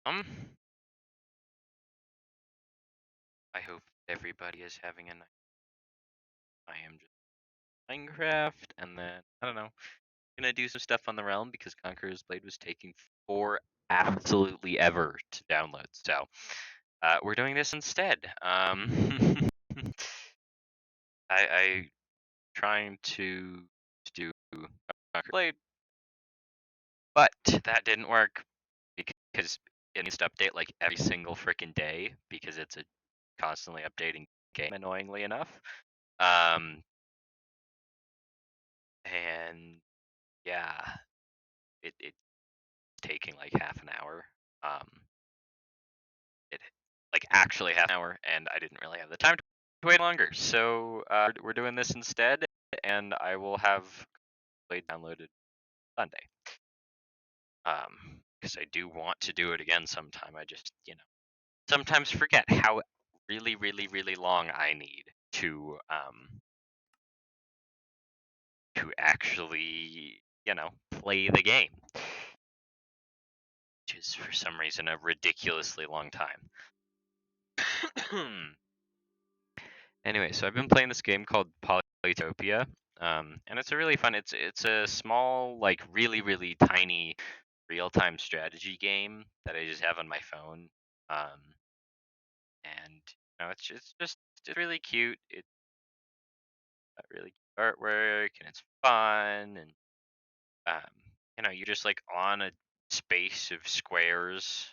I hope everybody is having a nice. I am just Minecraft, and then I don't know, gonna do some stuff on the Realm because Conqueror's Blade was taking for absolutely ever to download. So we're doing this instead. I trying to do Conqueror's Blade, but that didn't work because it needs to update like every single freaking day because it's a constantly updating game, annoyingly enough. And yeah, it's taking like half an hour. It like actually half an hour, and I didn't really have the time to wait longer. So we're doing this instead, and I will have Blade downloaded Sunday. Because I do want to do it again sometime. I just sometimes forget how really, really, really long I need to actually play the game, which is for some reason a ridiculously long time. Anyway, so I've been playing this game called Polytopia, and it's a really fun. It's a small, like really, really tiny real-time strategy game that I just have on my phone. And it's really cute. It's got really cute artwork, and it's fun, and you're just like on a space of squares,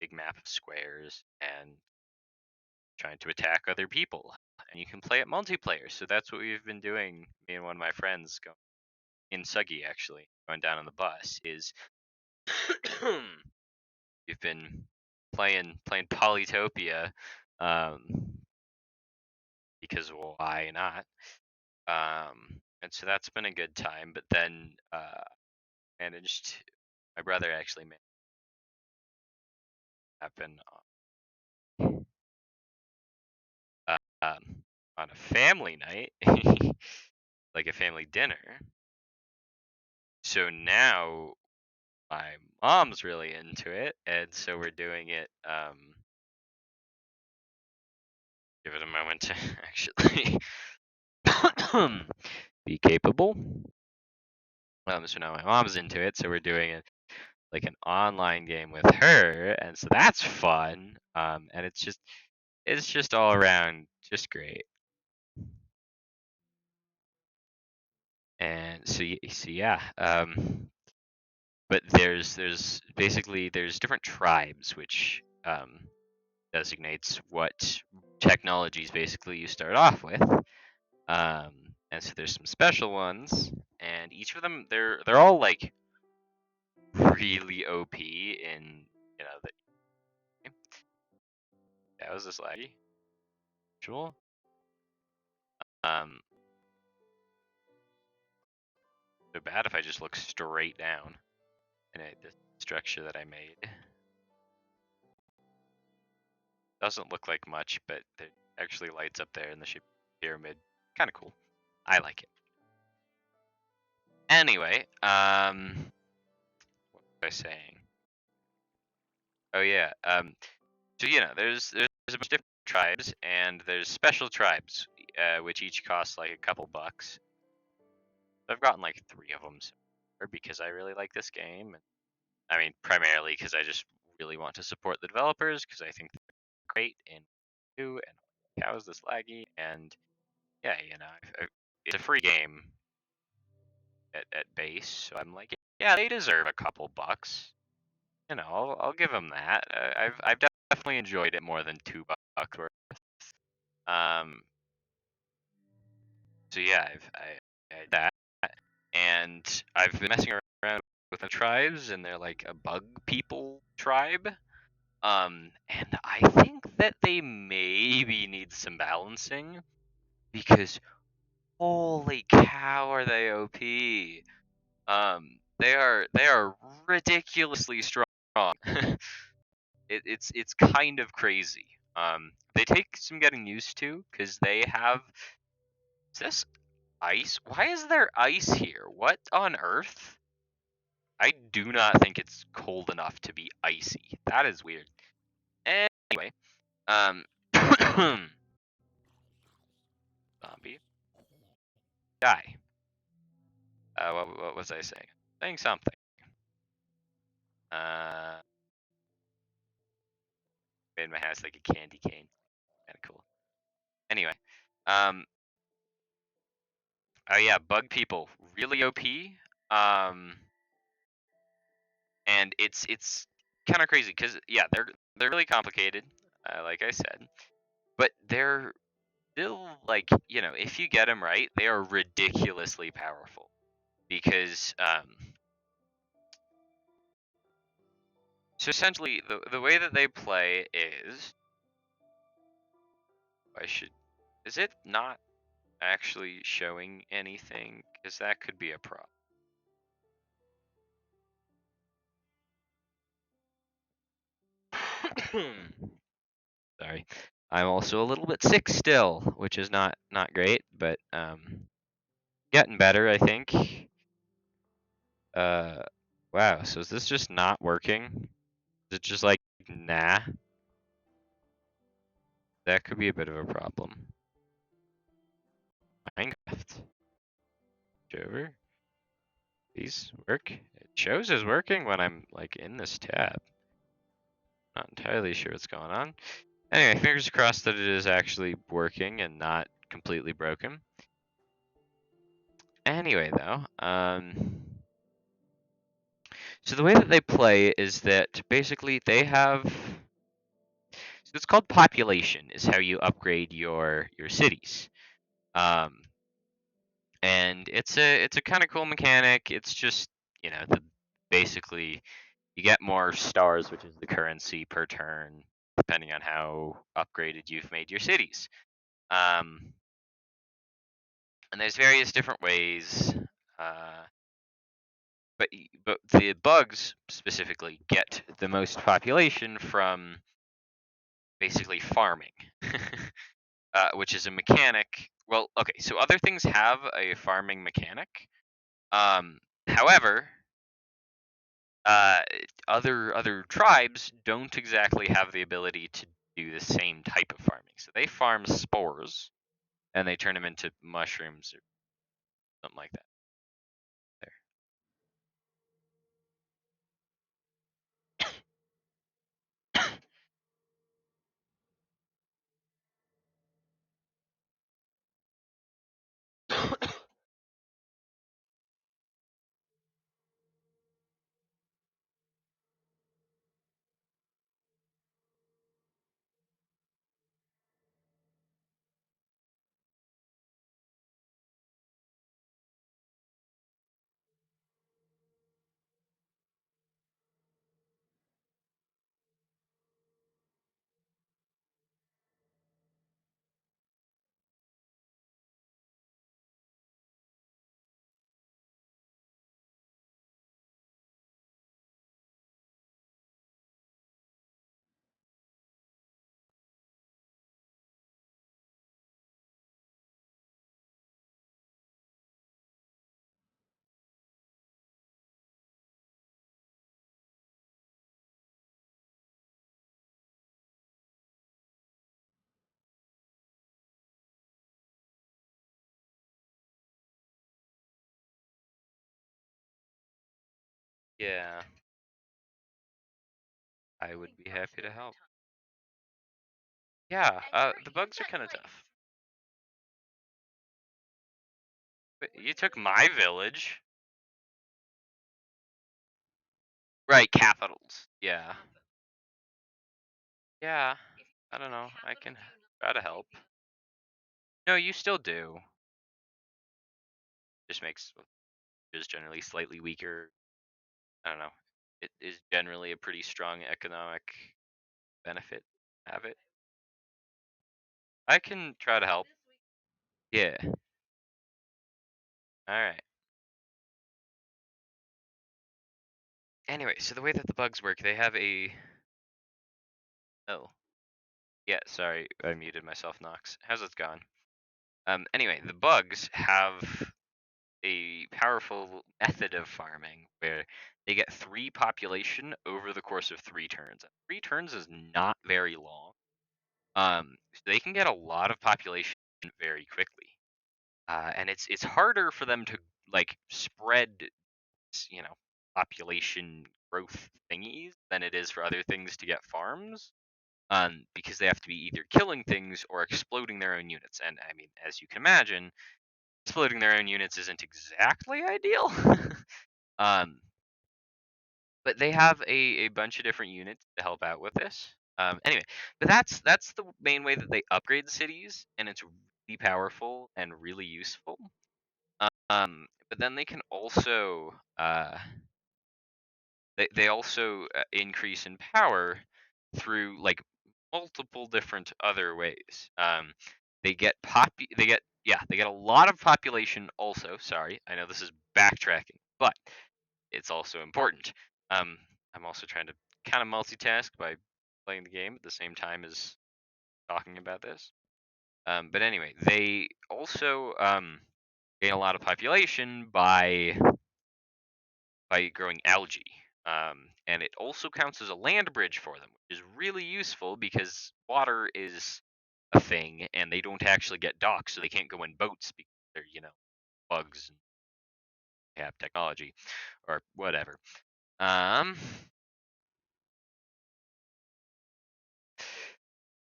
big map of squares, and trying to attack other people. And you can play it multiplayer. So that's what we've been doing. Me and one of my friends go in Suggy actually, going down on the bus, is we've been playing Polytopia, because why not? And so that's been a good time. But then managed my brother actually made it happen on a family night, like a family dinner. So now my mom's really into it, and so we're doing it. Give it a moment to actually be capable. So now my mom's into it, so we're doing it like an online game with her, and so that's fun. And it's just all around just great. And so yeah. But there's basically there's different tribes which designates what technologies basically you start off with. And so there's some special ones, and each of them they're all like really OP in the. That was this laggy. Visual. So bad if I just look straight down in the structure that I made. Doesn't look like much, but it actually lights up there in the shape pyramid. Kind of cool. I like it. Anyway, what was I saying? Oh yeah. So there's a bunch of different tribes, and there's special tribes, which each cost like a couple bucks. I've gotten like 3 of them, because I really like this game. I mean, primarily because I just really want to support the developers because I think they're great and do, and how is this laggy? And yeah, it's a free game at base, so I'm like, yeah, they deserve a couple bucks. I'll give them that. I've definitely enjoyed it more than $2 worth. So yeah, I that, and I've been messing around with the tribes, and they're like a bug people tribe. And I think that they maybe need some balancing because holy cow, are they OP? They are ridiculously strong. It's kind of crazy. They take some getting used to because they have. Is this ice? Why is there ice here? What on earth? I do not think it's cold enough to be icy. That is weird. Anyway, um, zombie, die. What was I saying? Saying something. Uh, made my house like a candy cane. Kind of cool. Anyway, um, oh yeah, bug people really OP. Um, and it's kind of crazy because yeah, they're really complicated, like I said, but they're still like if you get them right, they are ridiculously powerful because so essentially the way that they play is I should is it not actually showing anything because that could be a problem. Sorry. I'm also a little bit sick still, which is not great, but getting better, I think. Uh wow, so is this just not working? Is it just like nah? That could be a bit of a problem. Minecraft. Over. Please work. It shows as working when I'm like in this tab. Not entirely sure what's going on. Anyway, fingers crossed that it is actually working and not completely broken. Anyway, though, so the way that they play is that basically they have, so it's called population is how you upgrade your cities. Um, and it's a kind of cool mechanic. It's just the basically you get more stars, which is the currency per turn, depending on how upgraded you've made your cities. Um, and there's various different ways. Uh, but the bugs specifically get the most population from basically farming, which is a mechanic. Well, okay, so other things have a farming mechanic. However, uh, other tribes don't exactly have the ability to do the same type of farming. So they farm spores and they turn them into mushrooms or something like that. There. Yeah, I would be happy to help. Yeah, the bugs are kind of tough. But you took my village. Right, capitals. Yeah. Yeah. I don't know. I can try to help. No, you still do. Just makes is generally slightly weaker. I don't know. It is generally a pretty strong economic benefit. Have it. I can try to help. Yeah. All right. Anyway, so the way that the bugs work, they have a. Oh. Yeah. Sorry, I muted myself. Knox. How's it gone? Anyway, the bugs have a powerful method of farming where they get 3 population over the course of 3 turns. 3 turns is not very long. So they can get a lot of population very quickly. And it's harder for them to like spread, you know, population growth thingies than it is for other things to get farms. Because they have to be either killing things or exploding their own units. And I mean, as you can imagine, exploding their own units isn't exactly ideal. um, but they have a bunch of different units to help out with this. Anyway, but that's the main way that they upgrade the cities, and it's really powerful and really useful. But then they can also they also increase in power through like multiple different other ways. They get a lot of population also. Sorry, I know this is backtracking, but it's also important. Um, I'm also trying to kind of multitask by playing the game at the same time as talking about this. But anyway, they also gain a lot of population by growing algae. And it also counts as a land bridge for them, which is really useful because water is a thing and they don't actually get docks, so they can't go in boats because they're, bugs and have technology or whatever. Um,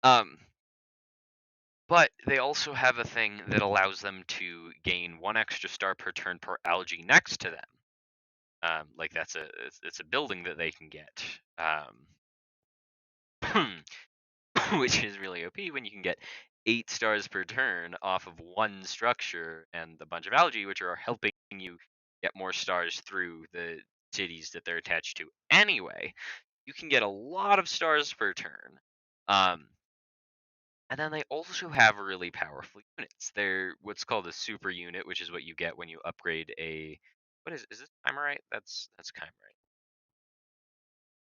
um, but they also have a thing that allows them to gain 1 extra star per turn per algae next to them. Like it's a building that they can get. Which is really OP when you can get 8 stars per turn off of one structure and a bunch of algae, which are helping you get more stars through the cities that they're attached to. Anyway, you can get a lot of stars per turn. And then they also have really powerful units. They're what's called a super unit, which is what you get when you upgrade a what is this Chimerite? That's Chimerite.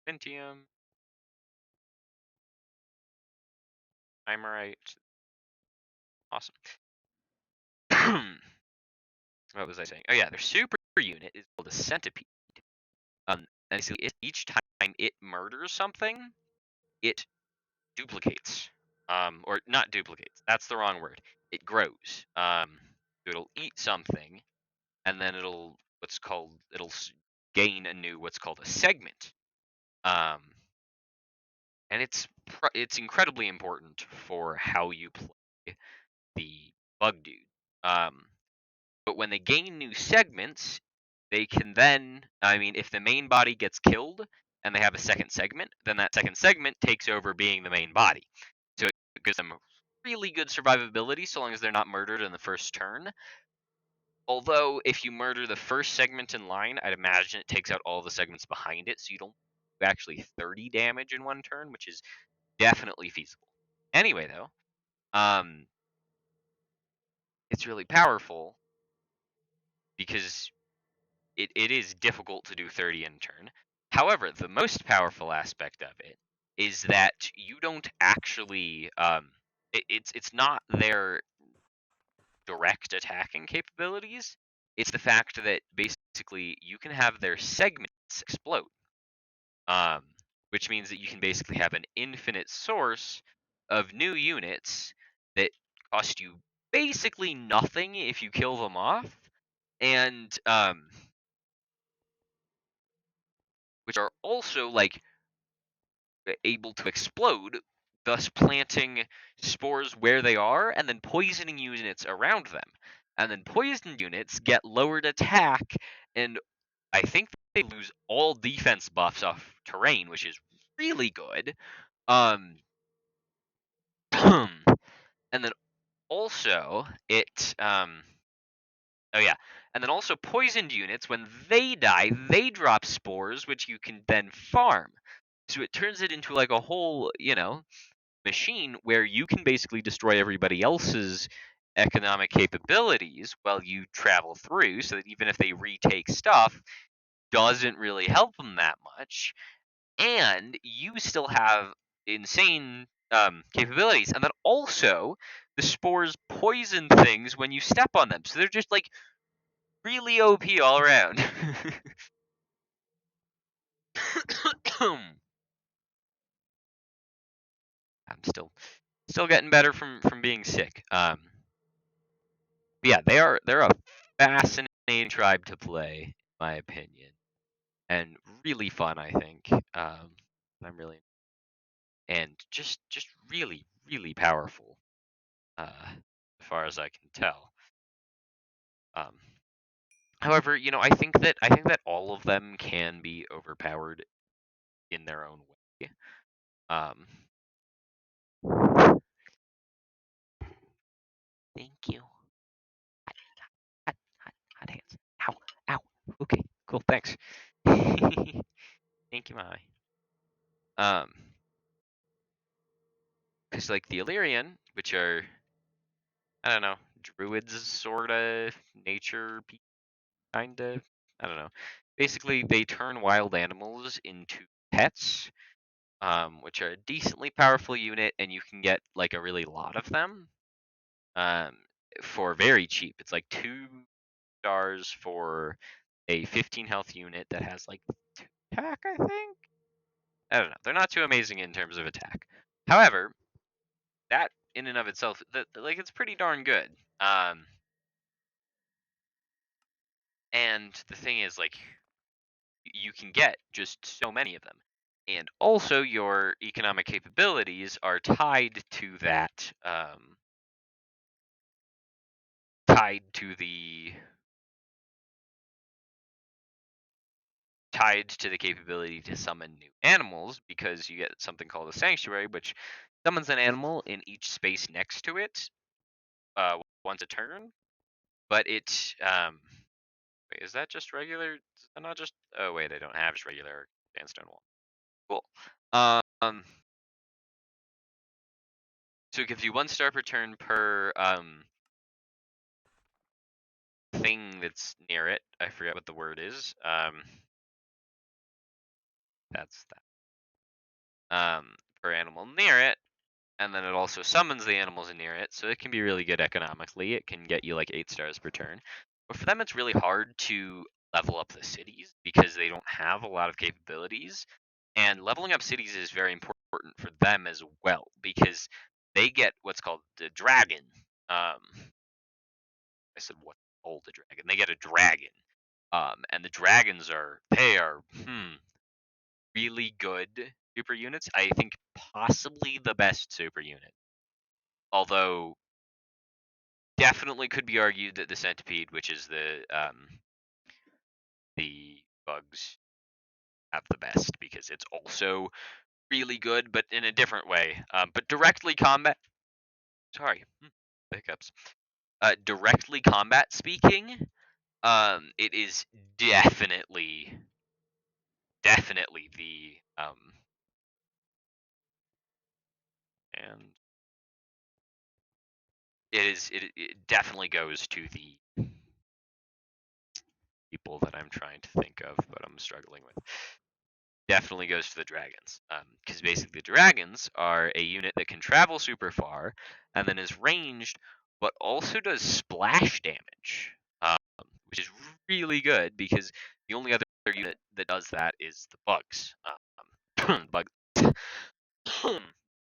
Pentium, Chimerite. Awesome. What was I saying? Oh yeah, their super unit is called a centipede. And so each time it murders something, it duplicates. Or not duplicates. That's the wrong word. It grows. So it'll eat something, and then it'll gain a new what's called a segment. Um, and it's incredibly important for how you play the bug dude. Um, But when they gain new segments, they can then, I mean, if the main body gets killed and they have a second segment, then that second segment takes over being the main body. So it gives them really good survivability so long as they're not murdered in the first turn. Although, if you murder the first segment in line, I'd imagine it takes out all the segments behind it, so you don't do actually 30 damage in one turn, which is definitely feasible. Anyway, though, um, it's really powerful because it is difficult to do 30 in turn. However, the most powerful aspect of it is that you don't actually it's not their direct attacking capabilities. It's the fact that basically you can have their segments explode. Um, which means that you can basically have an infinite source of new units that cost you basically nothing if you kill them off. And which are also like able to explode, thus planting spores where they are and then poisoning units around them. And then poisoned units get lowered attack, and I think they lose all defense buffs off terrain, which is really good. Um, and then also oh yeah, and then also poisoned units when they die, they drop spores, which you can then farm. So it turns it into like a whole, machine where you can basically destroy everybody else's economic capabilities while you travel through, so that even if they retake stuff, doesn't really help them that much, and you still have insane capabilities. And then also the spores poison things when you step on them, so they're just like really OP all around. I'm still getting better from being sick. Yeah, they're a fascinating tribe to play, in my opinion, and really fun. I think. I'm really and just really powerful, as far as I can tell. Um, However, I think that all of them can be overpowered in their own way. Um, Thank you. Hot, hot hands. Ow, ow. Okay, cool. Thanks. Thank you, Molly. Um, because like the Illyrian, which are I don't know, druids, sorta, nature, kinda. I don't know. Basically, they turn wild animals into pets, which are a decently powerful unit, and you can get like a really lot of them, um, for very cheap. It's like 2 stars for a 15 health unit that has like 2 attack, I think. I don't know. They're not too amazing in terms of attack. However, that in and of itself, like it's pretty darn good. Um, and the thing is, like, you can get just so many of them. And also, your economic capabilities are tied to the tied to the capability to summon new animals, because you get something called a sanctuary, which summons an animal in each space next to it, once a turn. But wait, is that just regular? Is that not just? Oh wait, I don't have just regular sandstone wall. Cool. So it gives you 1 star per turn per thing that's near it. I forget what the word is. That's that. Per animal near it, and then it also summons the animals near it, so it can be really good economically. It can get you like 8 stars per turn. But for them, it's really hard to level up the cities because they don't have a lot of capabilities. And leveling up cities is very important for them as well, because they get what's called the dragon. I said what? Oh, the dragon. They get a dragon. And the dragons are really good super units. I think possibly the best super unit. Although definitely could be argued that the centipede, which is the bugs, have the best, because it's also really good, but in a different way. But directly combat. Sorry, hiccups. Directly combat speaking, it is definitely the and it definitely goes to the people that I'm trying to think of, but I'm struggling with. Definitely goes to the dragons, because basically the dragons are a unit that can travel super far and then is ranged, but also does splash damage, which is really good, because the only other unit that does that is the bugs. Bug,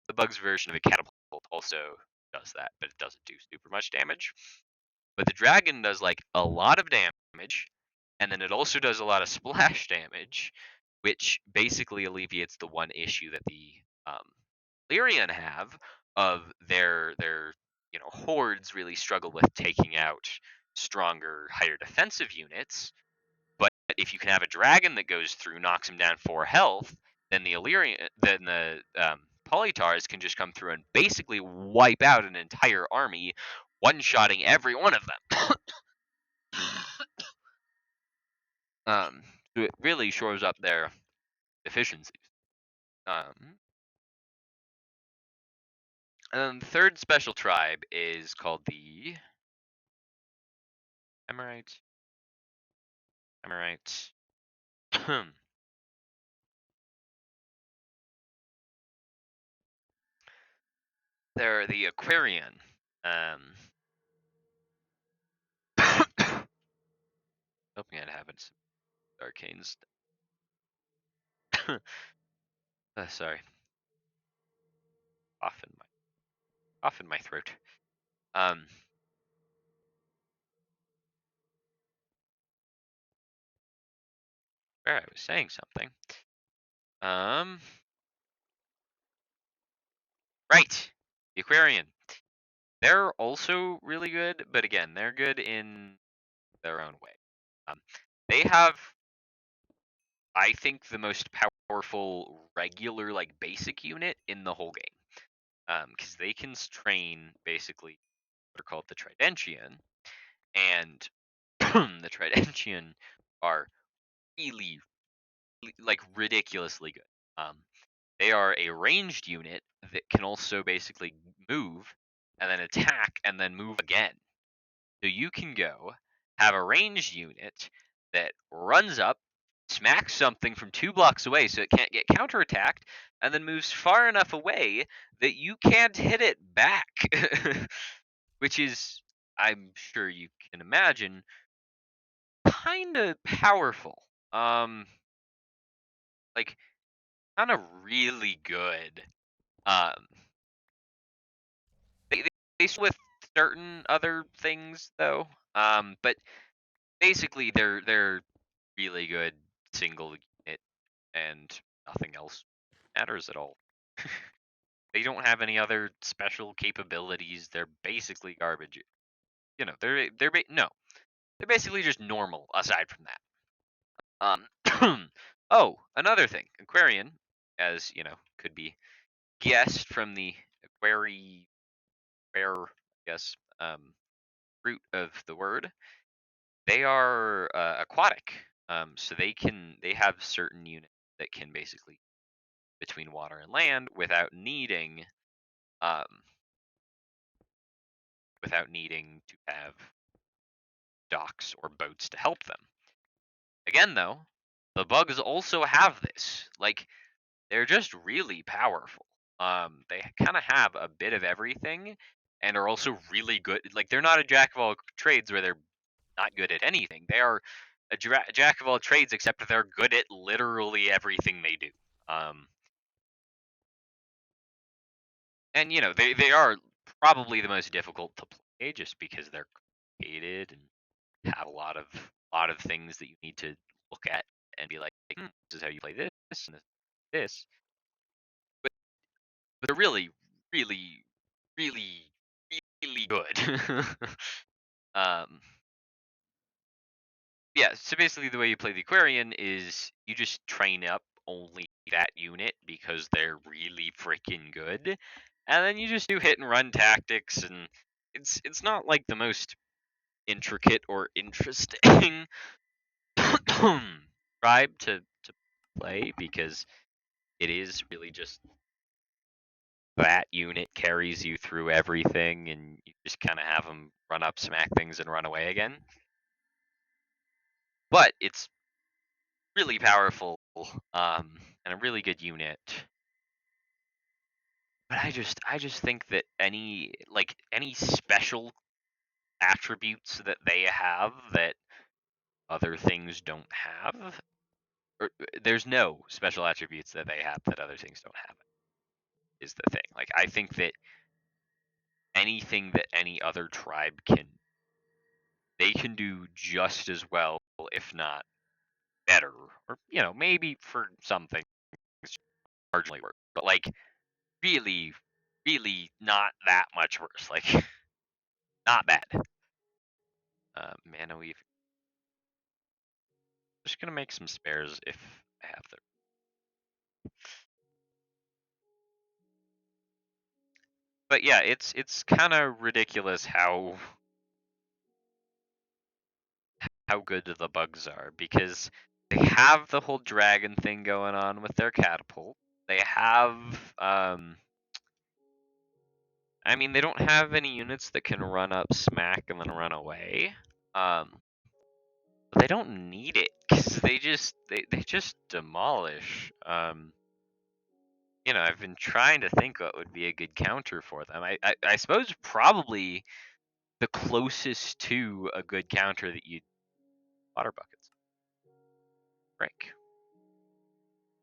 the bugs version of a catapult also does that, but it doesn't do super much damage. But the dragon does like a lot of damage, and then it also does a lot of splash damage, which basically alleviates the one issue that the Lyrian have of their hordes really struggle with taking out stronger, higher defensive units. But if you can have a dragon that goes through, knocks him down 4 health, then the Polytars can just come through and basically wipe out an entire army, one-shotting every one of them. So it really shores up their efficiencies. And then the third special tribe is called the Amorites. Amorites. They're the Aquarian. Hoping I'd have it. Arcanes. Sorry, off in my throat. Um, where I was saying something. Um, right, the Aquarian. They're also really good, but again, they're good in their own way. Um, they have, I think, the most powerful regular, like, basic unit in the whole game. Because they can train basically what are called the Tridentian, and the Tridentian are really, like, ridiculously good. They are a ranged unit that can also basically move and then attack and then move again. So you can go have a ranged unit that runs up, smacks something from 2 blocks away so it can't get counterattacked, and then moves far enough away that you can't hit it back. Which is, I'm sure you can imagine, kind of powerful. Like, kind of really good. Um, they with certain other things though. But basically they're really good single unit, and nothing else matters at all. They don't have any other special capabilities. They're basically garbage. No, they're basically just normal aside from that. Oh, another thing, Aquarian, as you know, could be guessed from the aquare, I guess, root of the word. They are aquatic, so they have certain units that can basically between water and land um, without needing to have docks or boats to help them. Again, though, the bugs also have this. Like, they're just really powerful. They kind of have a bit of everything, and are also really good. Like, they're not a jack of all trades where they're not good at anything. They are a jack of all trades, except they're good at literally everything they do. And they are probably the most difficult to play, just because they're complicated and have a lot of things that you need to look at and be like, this is how you play this and this. But they're really, really, really, really good. um, yeah. So basically, the way you play the Aquarian is you just train up only that unit because they're really freaking good, and then you just do hit and run tactics, and it's not like the most intricate or interesting tribe to play, because it is really just that unit carries you through everything, and you just kind of have them run up, smack things, and run away again. But it's really powerful, and a really good unit. But I just think that any special attributes that they have that other things don't have, or there's no special attributes that they have that other things don't have, is the thing. Like, I think that anything that any other tribe they can do just as well, if not better, or maybe for some things marginally worse, but like really, really not that much worse. Like, not bad. Mana weave. Just gonna make some spares if I have them. But yeah, it's kind of ridiculous how good the bugs are, because they have the whole dragon thing going on with their catapult. They have I mean, they don't have any units that can run up, smack, and then run away. But they don't need it, because they just demolish. I've been trying to think what would be a good counter for them. I suppose probably the closest to a good counter that you water buckets. Break.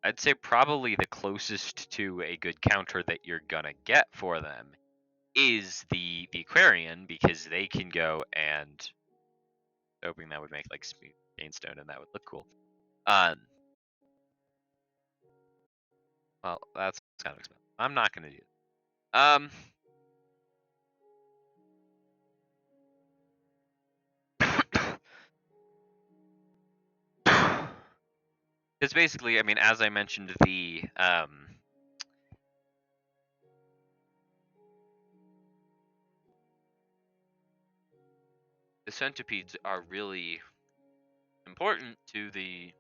I'd say probably the closest to a good counter that you're gonna get for them is the Aquarian, because they can go and hoping that would make like smooth gainstone and that would look cool. Um, well, that's kind of expensive. I'm not gonna do it. Because basically, I mean, as I mentioned, the centipedes are really important to the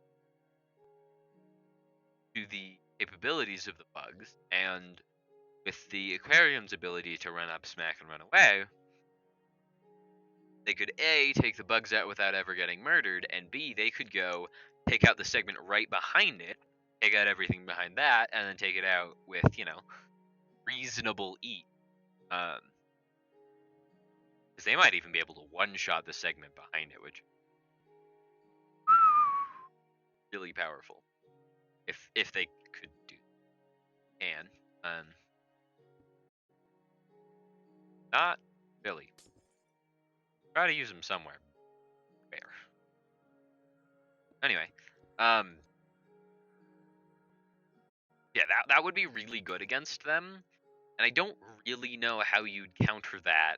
capabilities of the bugs, and with the aquarium's ability to run up, smack, and run away, they could A, take the bugs out without ever getting murdered, and B, they could go take out the segment right behind it, take out everything behind that, and then take it out with, reasonable ease. Because they might even be able to one-shot the segment behind it, which really powerful. If they could do and not really. Try to use them somewhere. Fair. Anyway, yeah, that would be really good against them, and I don't really know how you'd counter that,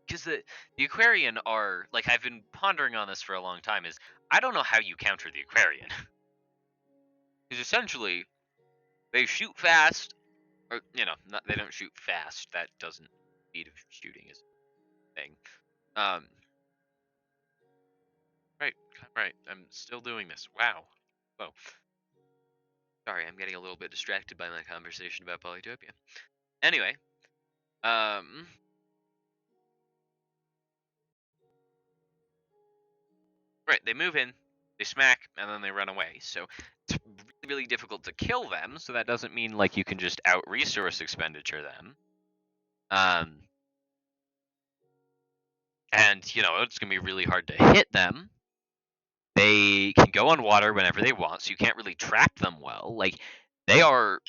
because the Aquarian are like, I've been pondering on this for a long time. Is I don't know how you counter the Aquarian, because essentially they shoot fast, or not, they don't shoot fast. That doesn't speed of shooting is a thing. Right, right. I'm still doing this. Wow. Whoa. Sorry, I'm getting a little bit distracted by my conversation about Polytopia. Anyway, right, they move in, they smack, and then they run away. So it's really, really difficult to kill them. So that doesn't mean like you can just out resource expenditure them. And it's gonna be really hard to hit them. They can go on water whenever they want, so you can't really trap them well. Like, they are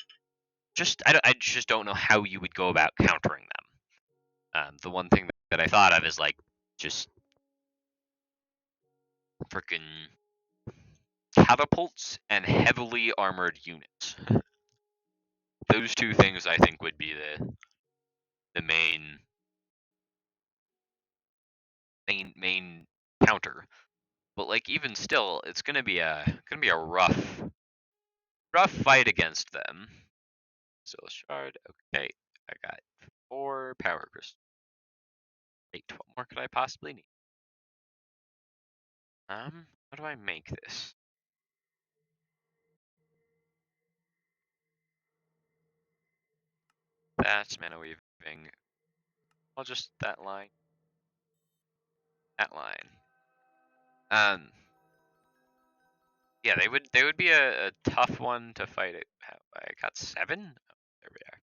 just, I just don't know how you would go about countering them. The one thing that I thought of is like just freaking catapults and heavily armored units. Those two things I think would be the main counter. But like, even still, it's gonna be a rough fight against them. Still a shard. Okay, I got 4 power crystals. 8. What more could I possibly need? How do I make this? That's mana weaving. I'll just that line. That line. Yeah, they would be a tough one to fight. It. I got 7. Oh, there we are.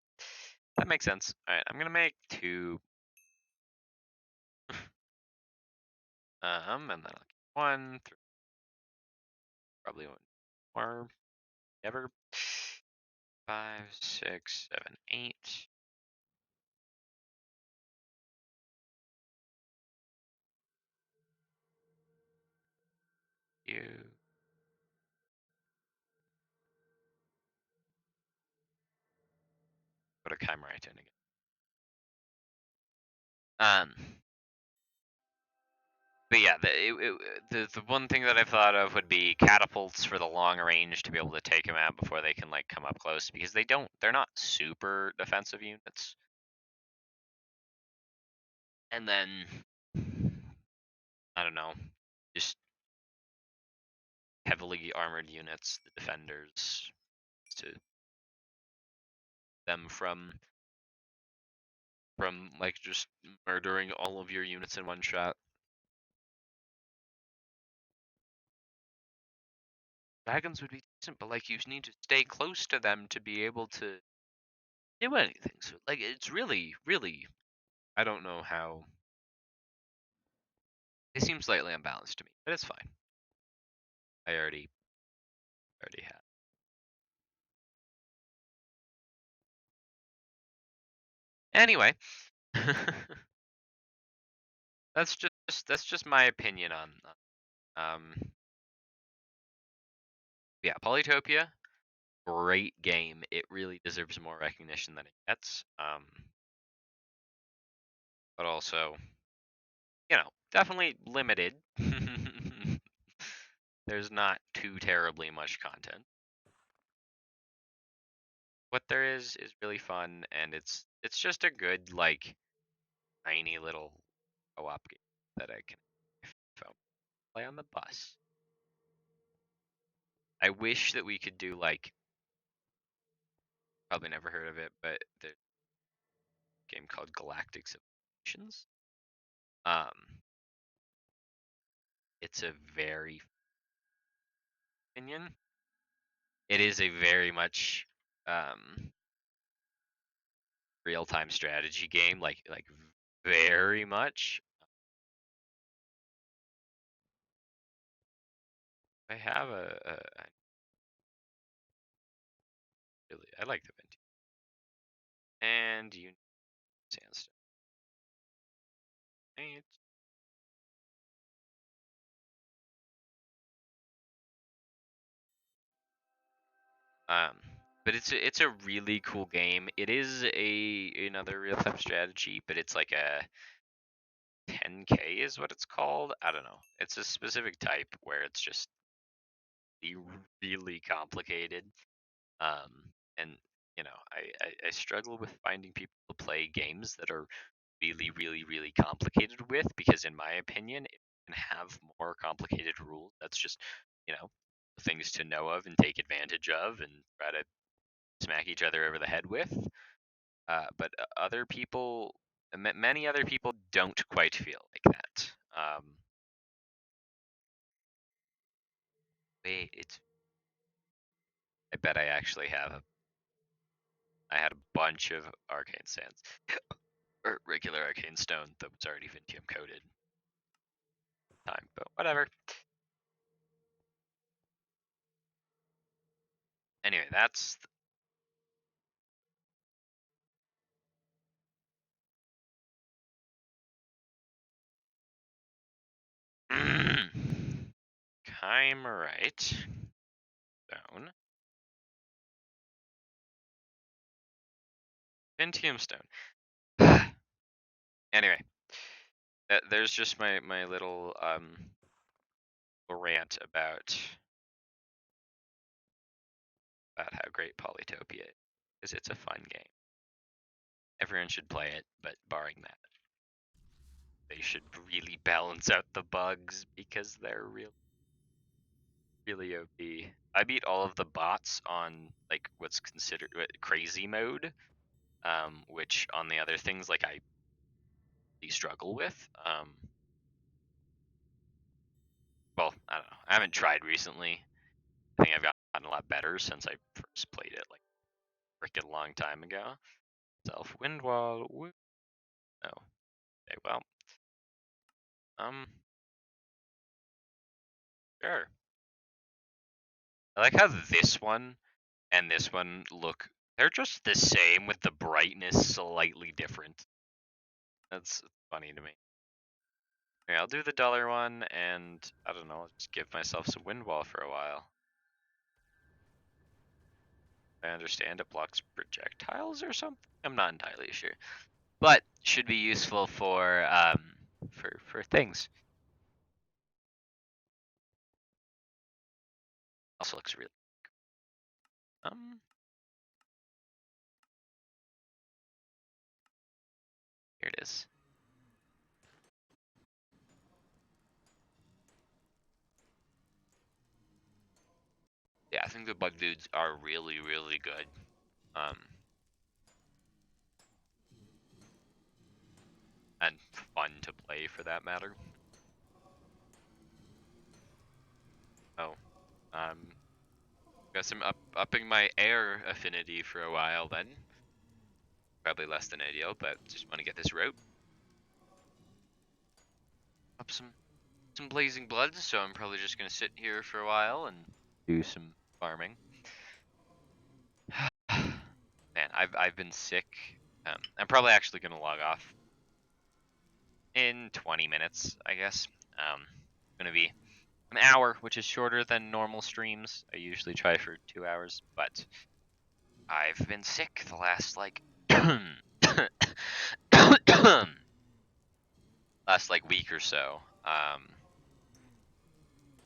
That makes sense. All right, I'm gonna make 2. And then I'll keep 1. 3, probably 1 more. Never. 5, 6, 7, 8. You. Put a Chimerite in again. But yeah, the one thing that I've thought of would be catapults for the long range to be able to take them out before they can like come up close, because they're not super defensive units. And then I don't know, just heavily armored units, the defenders, to them from like just murdering all of your units in one shot. Dragons would be decent, but like you need to stay close to them to be able to do anything. So like it's really, really, I don't know how. It seems slightly unbalanced to me, but it's fine. I already have. Anyway, that's just my opinion on yeah, Polytopia, great game. It really deserves more recognition than it gets. But also, definitely limited. There's not too terribly much content. What there is really fun, and it's just a good, like, tiny little co-op game that I can play on the bus. I wish that we could do, like, probably never heard of it, but there's a game called Galactic Civilizations. It's a very opinion. It is a very much real-time strategy game, like very much. I have I like the Venti and you sandstone. Right. Um, but it's a really cool game. It is another real-time strategy, but it's like a 10K is what it's called. I don't know. It's a specific type where it's just really complicated. And I struggle with finding people to play games that are really, really, really complicated with, because in my opinion, it can have more complicated rules. That's just, things to know of and take advantage of and try to smack each other over the head with. But other people, many other people don't quite feel like that. Wait, I bet I actually I had a bunch of arcane sands, or regular arcane stone that was already Vintium coated. Time, but whatever. Anyway, that's Chimerite stone. Vintium stone. Anyway, there's just my little rant about how great Polytopia is, because it's a fun game. Everyone should play it, but barring that, they should really balance out the bugs because they're really OP. I beat all of the bots on, like, what's considered crazy mode, which on the other things, like, I really struggle with. Well, I don't know. I haven't tried recently. I think I've gotten a lot better since I first played it, like, freaking long time ago. Self wind wall. Woo. Oh. Okay, well. Sure. I like how this one and this one look, they're just the same with the brightness slightly different. That's funny to me. Okay, I'll do the dollar one, and I don't know, just give myself some wind wall for a while. I understand it blocks projectiles or something. I'm not entirely sure, but should be useful for things. Also looks really here it is. Yeah, I think the bug dudes are really, really good. And fun to play for that matter. Oh, guess I'm upping my air affinity for a while then. Probably less than ideal, but just want to get this rope. Up some blazing bloods, so I'm probably just gonna sit here for a while and do some farming. Man, I've been sick I'm probably actually going to log off in 20 minutes, I guess. Going to be an hour, which is shorter than normal streams. I usually try for 2 hours, but I've been sick the last like last like week or so.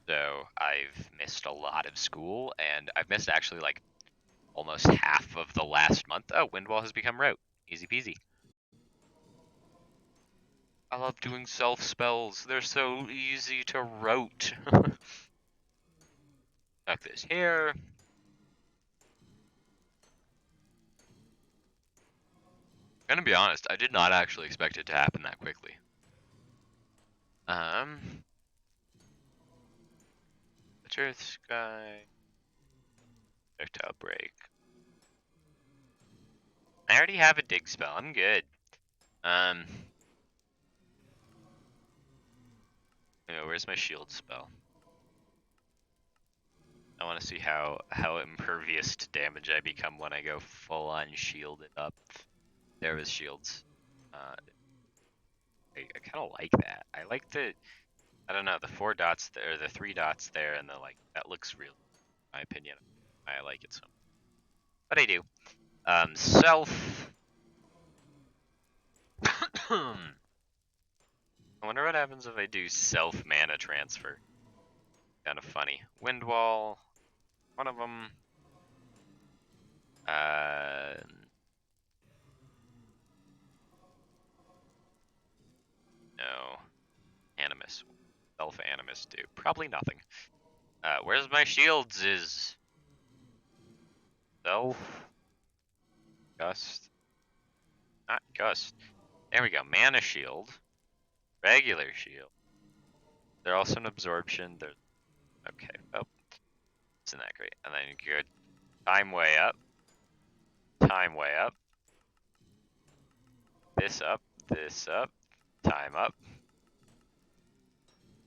So I've missed a lot of school, and I've missed actually like almost half of the last month. Oh, Windwall has become rote. Easy peasy. I love doing self spells. They're so easy to rote. Tuck this here. I'm gonna be honest, I did not actually expect it to happen that quickly. Earth Sky. Projectile break. I already have a dig spell. I'm good. Where's my shield spell? I want to see how impervious to damage I become when I go full on shielded up. There was shields. I kind of like that. I like the, I don't know, the 4 dots there, the 3 dots there, and the like. That looks real, in my opinion. I like it so. But I do. Self. I wonder what happens if I do self mana transfer. Kind of funny. Windwall. One of them. No. Animus. Self-animus do. Probably nothing. Where's my shields is... Self... Gust. Not Gust. There we go. Mana shield. Regular shield. They're also an absorption. They're... Okay. Oh. Isn't that great? And then good. Time way up. Time way up. This up. This up. Time up.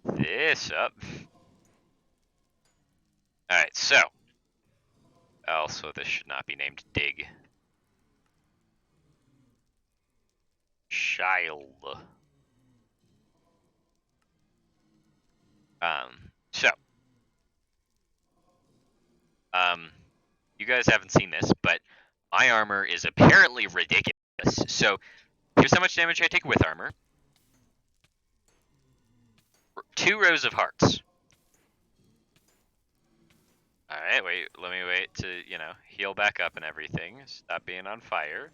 This up. Alright, so. Also, this should not be named Dig. Child. So. You guys haven't seen this, but my armor is apparently ridiculous. So, here's how much damage I take with armor. 2 rows of hearts. Alright, wait, let me wait to, heal back up and everything. Stop being on fire.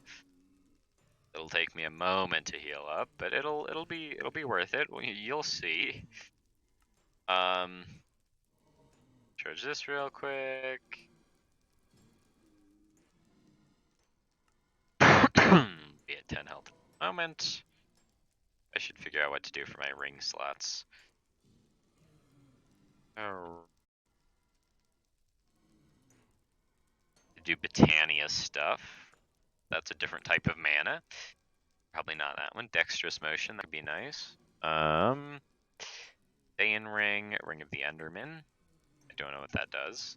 It'll take me a moment to heal up, but it'll be worth it. You'll see. Charge this real quick. Be at 10 health at the moment. I should figure out what to do for my ring slots. Oh. To do Britannia stuff. That's a different type of mana. Probably not that one. Dexterous motion, that'd be nice. Stay in ring, Ring of the Enderman. I don't know what that does.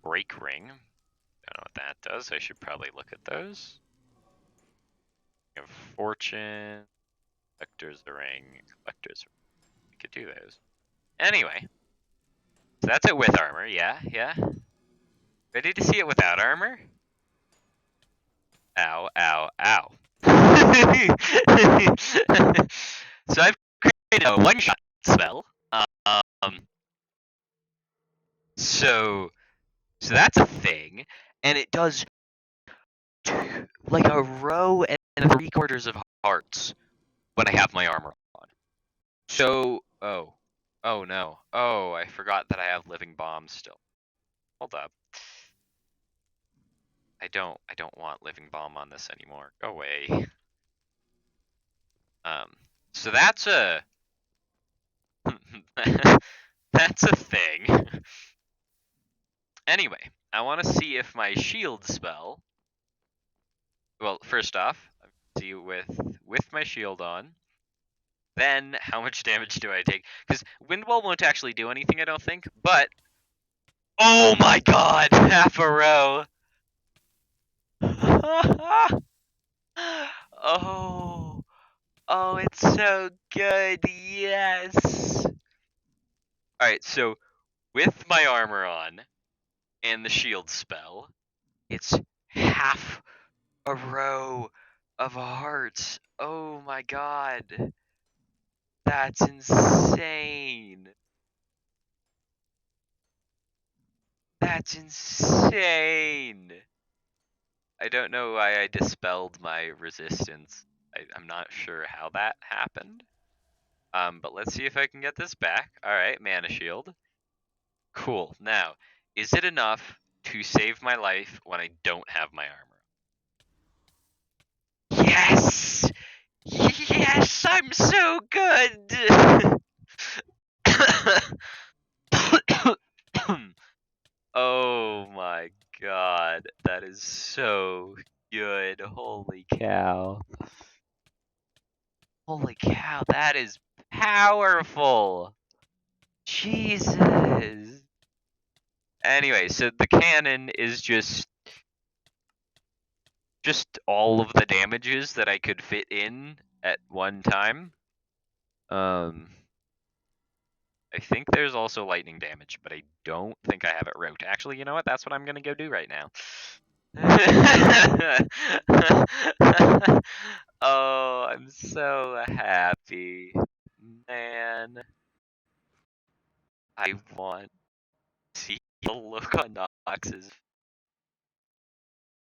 Break ring. Don't know what that does. I should probably look at those. Ring of Fortune. Collector's ring. Collector's ring. We could do those. Anyway. So that's it with armor. Yeah. Ready to see it without armor? Ow, ow, ow. So I've created a one-shot spell. So that's a thing, and it does like a row and 3/4 of hearts when I have my armor on. So, oh no, I forgot that I have living bombs still. Hold up. I don't want living bomb on this anymore. Go away. So that's a that's a thing. Anyway, I want to see if my shield spell. Well, first off, see with my shield on. Then how much damage do I take? Because Windwall won't actually do anything, I don't think. But oh my god, half a row. Oh, oh, it's so good. Yes. All right, so with my armor on and the shield spell, it's half a row of hearts. Oh my god. That's insane. That's insane. I don't know why I dispelled my resistance. I'm not sure how that happened. But let's see if I can get this back. Alright, mana shield. Cool. Now, is it enough to save my life when I don't have my armor? Yes! Yes, I'm so good! Oh my god, that is so good. Holy cow. Holy cow, that is powerful. Jesus. Anyway, so the cannon is just all of the damages that I could fit in at one time. I think there's also lightning damage, but I don't think I have it rote. Actually, you know what? That's what I'm gonna go do right now. Oh, I'm so happy. Man, I want to see the look on Nox's.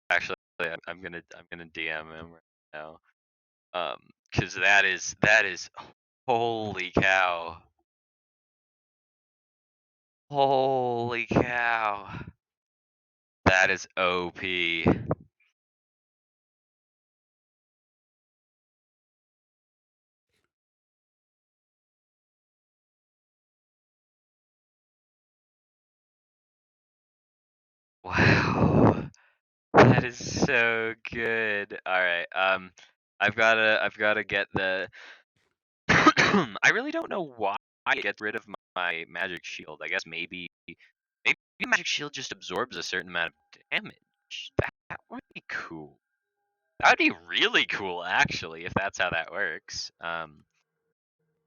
Actually, I'm gonna DM him right now. Cause that is holy cow. Holy cow. That is OP. Wow. That is so good. All right. I've gotta get the I really don't know why it gets rid of my magic shield. I guess maybe magic shield just absorbs a certain amount of damage. That would be cool. That would be really cool actually if that's how that works.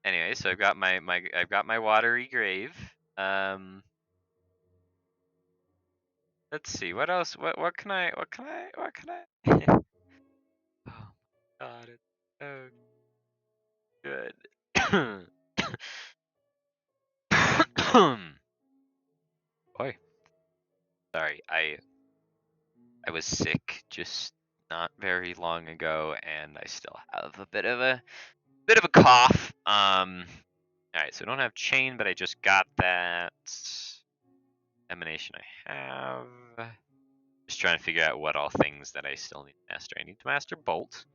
Anyway, so I've got my watery grave. Let's see. What else? What can I Oh my god, it's so good. Boy, sorry. I was sick just not very long ago, and I still have a bit of a cough. All right. So I don't have chain, but I just got that emanation. I have. Just trying to figure out what all things that I still need to master. I need to master bolt.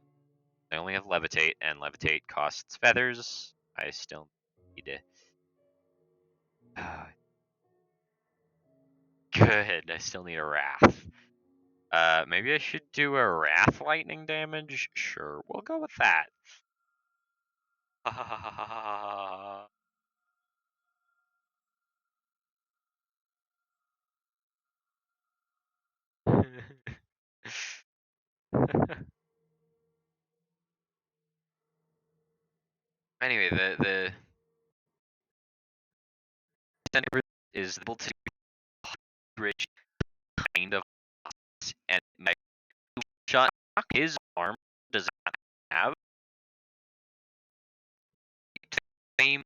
I only have levitate, and levitate costs feathers. I still need to. Good. I still need a wrath. Maybe I should do a wrath lightning damage. Sure, we'll go with that. Anyway, the center is able to bridge kind of, and my shot his arm does not have the same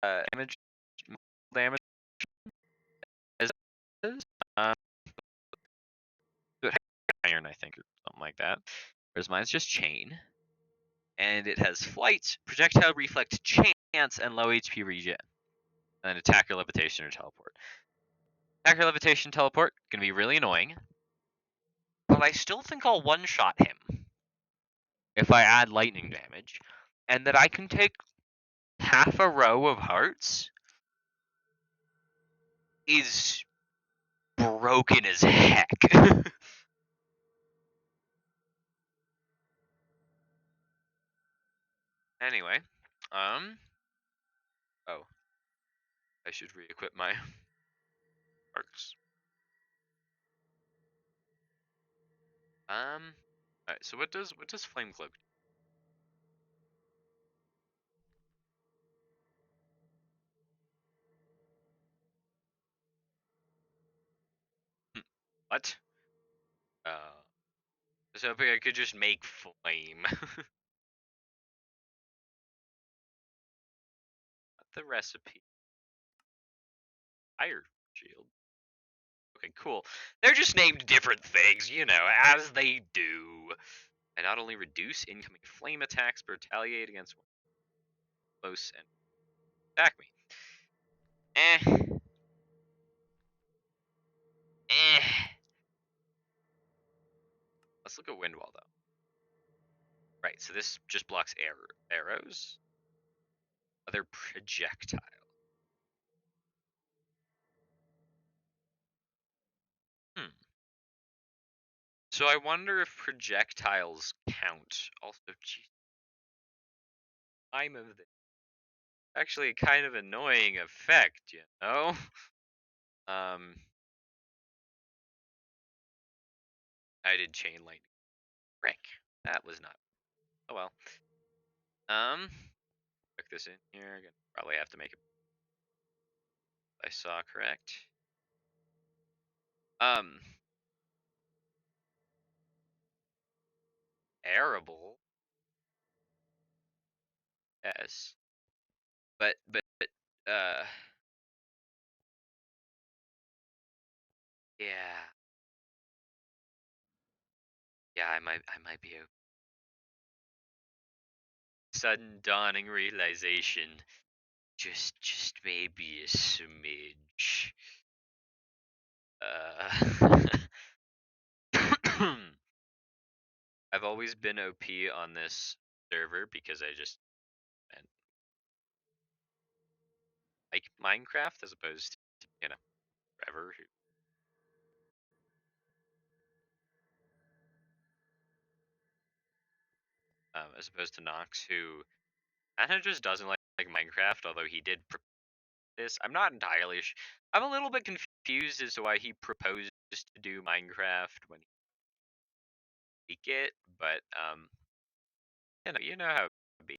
damage as his. Iron, I think, or something like that. Whereas mine's just chain, and it has flight, projectile reflect, chance, and low HP regen, and attacker, levitation, or teleport. Attacker, levitation, teleport gonna be really annoying, but I still think I'll one-shot him if I add lightning damage, and that I can take half a row of hearts is broken as heck. Anyway, oh, I should re-equip my hearts. Alright, so what does flame cloak do? What? Uh, I was hoping I could just make flame. The recipe. Fire shield. Okay, cool. They're just named different things, as they do. I not only reduce incoming flame attacks, but retaliate against one close and attack me. Eh. Eh. Let's look at wind wall though. Right, so this just blocks arrows. Other projectile. Hmm. So I wonder if projectiles count. Also, geez, time of the actually a kind of annoying effect, Um, I did chain lightning. Frick, that was not. Oh well. Put this in here. Gonna probably have to make it. I saw correct. Um, arable. Yes, but yeah, yeah. I might be a sudden dawning realization. Just maybe a smidge. I've always been OP on this server because I just spent like Minecraft as opposed to, forever. As opposed to Nox, who kind of just doesn't like Minecraft, although he did this. I'm not entirely I'm a little bit confused as to why he proposed to do Minecraft when he leaked it, but you know how it would be.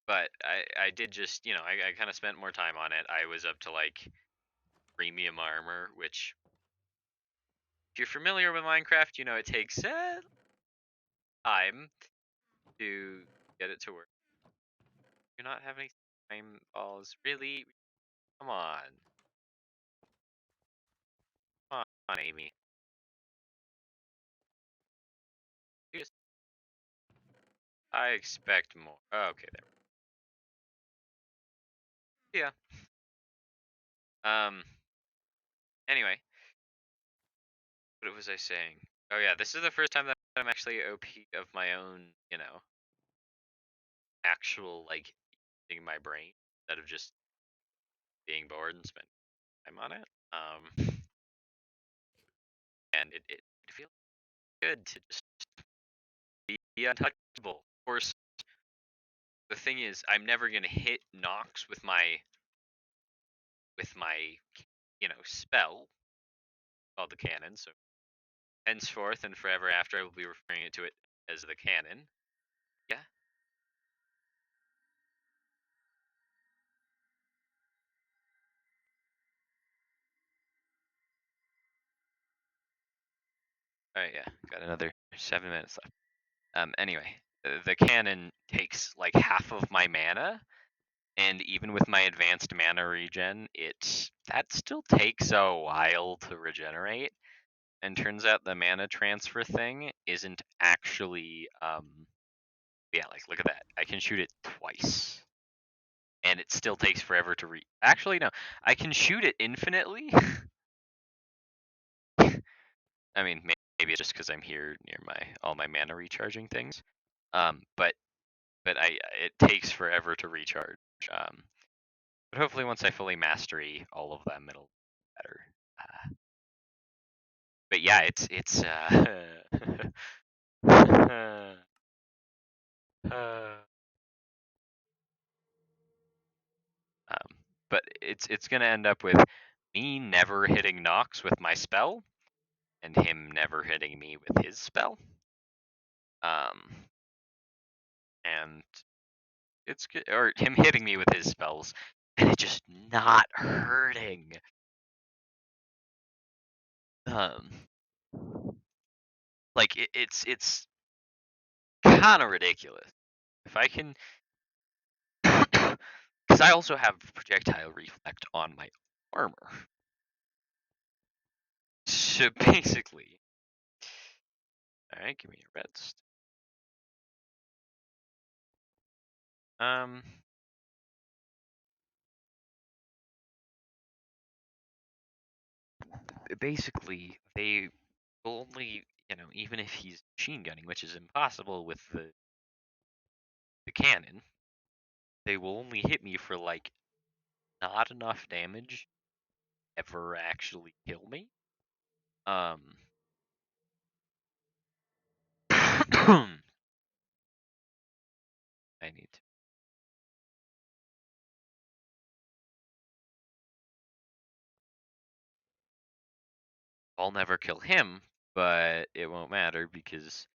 But I did just, I kind of spent more time on it. I was up to like premium armor, which if you're familiar with Minecraft, it takes time to get it to work. You're not having time balls, really? Come on, come on, Amy. Just, I expect more. Oh, okay, there. Yeah. Um. Anyway, what was I saying? Oh yeah, this is the first time that I'm actually OP of my own, actual like using my brain instead of just being bored and spending time on it. And it feels good to just be untouchable. Of course, the thing is, I'm never gonna hit Nox with my spell called the cannon. So henceforth and forever after, I will be referring to it as the cannon. Yeah. All right. Yeah. Got another 7 minutes left. Anyway, the cannon takes like half of my mana, and even with my advanced mana regen, that still takes a while to regenerate. And turns out the mana transfer thing isn't actually yeah, like look at that. I can shoot it twice. And it still takes forever to actually no. I can shoot it infinitely. I mean, maybe it's just because I'm here near all my mana recharging things. But it takes forever to recharge. But hopefully once I fully mastery all of them, it'll be better. But yeah, it's but it's gonna end up with me never hitting Nox with my spell, and him never hitting me with his spell. And it's good, or him hitting me with his spells and it just not hurting. Um, like it's kind of ridiculous. If I can, because I also have projectile reflect on my armor. So basically, all right, give me a red. Um, basically they will only, even if he's machine gunning, which is impossible with the cannon, they will only hit me for like not enough damage ever actually kill me. I need to. I'll never kill him, but it won't matter because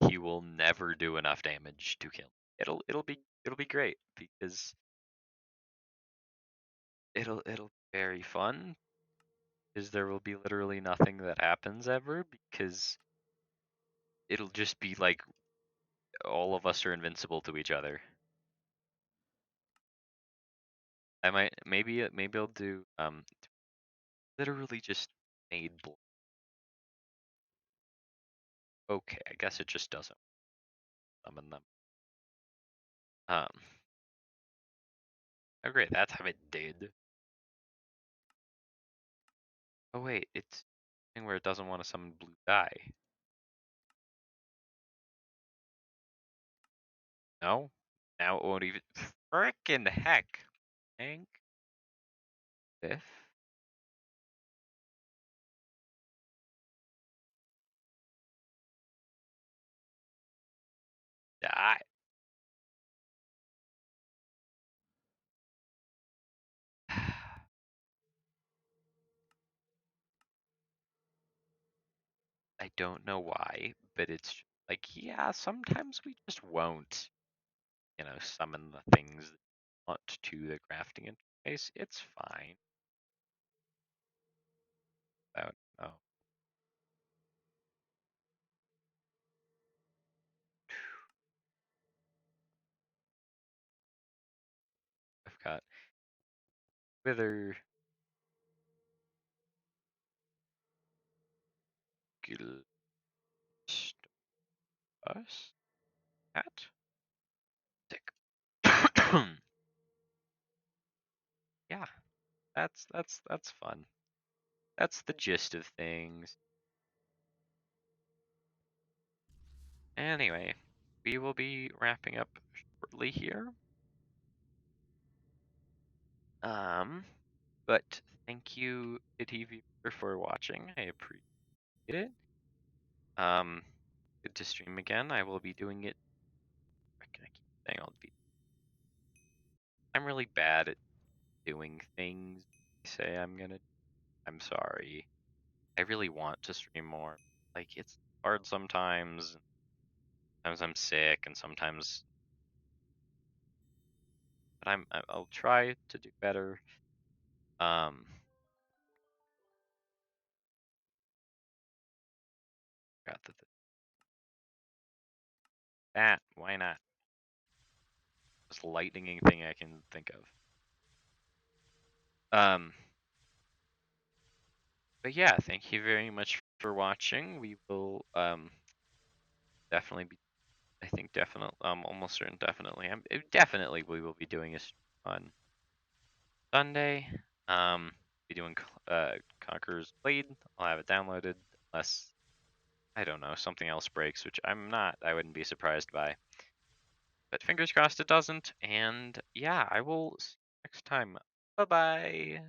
he will never do enough damage to kill me. It'll be great because it'll be very fun because there will be literally nothing that happens ever because it'll just be like all of us are invincible to each other. I might maybe I'll do literally just made okay, I guess it just doesn't summon them. Um oh great, that's how it did. Oh wait, it's thing where it doesn't want to summon blue dye. No? Now it won't even frickin' heck. Tank fifth die. I don't know why, but it's like, yeah, sometimes we just won't, summon the things that we want to the crafting interface. It's fine. Without, oh, I've got wither, gil, us, cat, sick. Yeah, that's fun. That's the gist of things. Anyway, we will be wrapping up shortly here. But thank you, Kitty Viewer, for watching. I appreciate it. Good to stream again. I will be doing it. I keep saying I'll be. I'm really bad at doing things. I say I'm gonna. I'm sorry. I really want to stream more. Like it's hard sometimes. Sometimes I'm sick, and sometimes. But I'll try to do better. Um. Got that. Why not? Most lightning thing I can think of. But yeah, thank you very much for watching. We will definitely be, I think definitely, almost certain definitely, definitely we will be doing a stream on Sunday. Be doing Conqueror's Blade. I'll have it downloaded unless I don't know something else breaks, which I wouldn't be surprised by. But fingers crossed it doesn't. And yeah, I will see you next time. Bye bye.